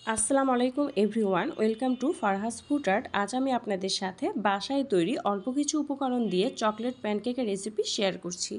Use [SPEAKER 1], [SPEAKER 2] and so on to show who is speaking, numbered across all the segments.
[SPEAKER 1] আসসালামু আলাইকুম everyone, welcome to ফারহাস food art. আজ আমি আপনাদের সাথে বাসায় তৈরি অল্প কিছু উপকরণ দিয়ে চকলেট প্যানকেকের রেসিপি শেয়ার করছি।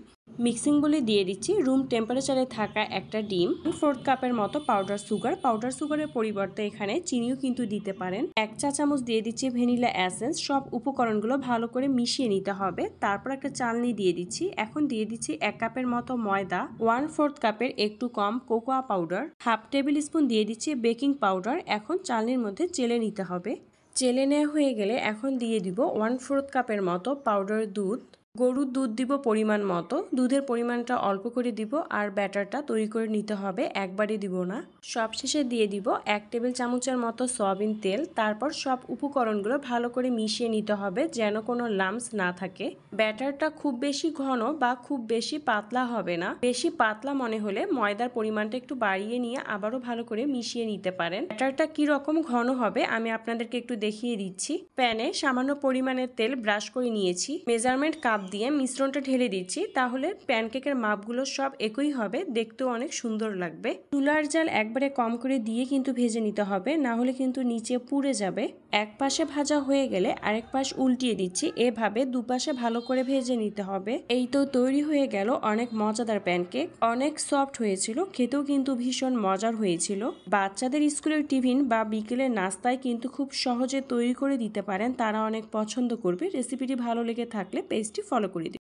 [SPEAKER 1] মিক্সিং বলে দিয়ে দিচ্ছি রুম টেম্পারেচারে থাকা একটা ডিম, 4 কাপের মতো পাউডার সুগারের পরিবর্তে এখানে চিনিও কিন্তু দিতে পারেন। 1 চা চামচ দিয়ে দিচ্ছি ভ্যানিলা এসেন্স। সব উপকরণগুলো ভালো করে মিশিয়ে নিতে হবে। তারপর একটা চালনি দিয়ে দিচ্ছি। এখন দিয়ে দিচ্ছি 1 কাপের মতো ময়দা, 1/4 কাপের একটু কম cocoa powder, half tablespoon দিয়ে দিচ্ছি বেকিং পাউডার। এখন চালনির মধ্যে চেলে নিতে হবে। চেলে নেওয়া হয়ে গেলে এখন দিয়ে দিব 1/4 কাপের মতো পাউডার দুধ। গরুর দুধ দিব পরিমাণ মতো, দুধের পরিমাণটা অল্প করে দিব আর ব্যাটারটা তৈরি করে নিতে হবে, একবারে দিব না। সবশেষে দিয়ে দিব 1 টেবিল চামচের মতো সয়াবিন তেল। তারপর সব উপকরণগুলো ভালো করে মিশিয়ে নিতে হবে যেন কোনো লাম্পস না থাকে। ব্যাটারটা খুব বেশি ঘন বা খুব বেশি পাতলা হবে না। বেশি পাতলা মনে হলে ময়দার পরিমাণটা একটু বাড়িয়ে নিয়ে আবারও ভালো করে মিশিয়ে নিতে পারেন। ব্যাটারটা কি রকম ঘন হবে আমি আপনাদেরকে একটু দেখিয়ে দিচ্ছি। প্যানে সামান্য পরিমাণের তেল ব্রাশ করে নিয়েছি। মেজারমেন্ট কাপ দিয়ে মিশ্রণটা ঢেলে দিচ্ছি, তাহলে প্যানকেকের মাপগুলো সব একই হবে, দেখতেও অনেক সুন্দর লাগবে। চুলার জাল একবারে কম করে দিয়ে কিন্তু ভেজে নিতে হবে, না হলে কিন্তু নিচে পুড়ে যাবে। এক পাশে ভাজা হয়ে গেলে আরেক পাশ উল্টিয়ে দিচ্ছি, এভাবে দুপাশে ভালো করে ভেজে নিতে হবে। এই তো তৈরি হয়ে গেল অনেক মজাদার প্যানকেক। অনেক সফট হয়েছিল, খেতেও কিন্তু ভীষণ মজার হয়েছিল। বাচ্চাদের স্কুলের টিফিন বা বিকেলের নাস্তায় কিন্তু খুব সহজে তৈরি করে দিতে পারেন, তারা অনেক পছন্দ করবে। রেসিপিটি ভালো লেগে থাকলে পেজটি ফলো করে দিন।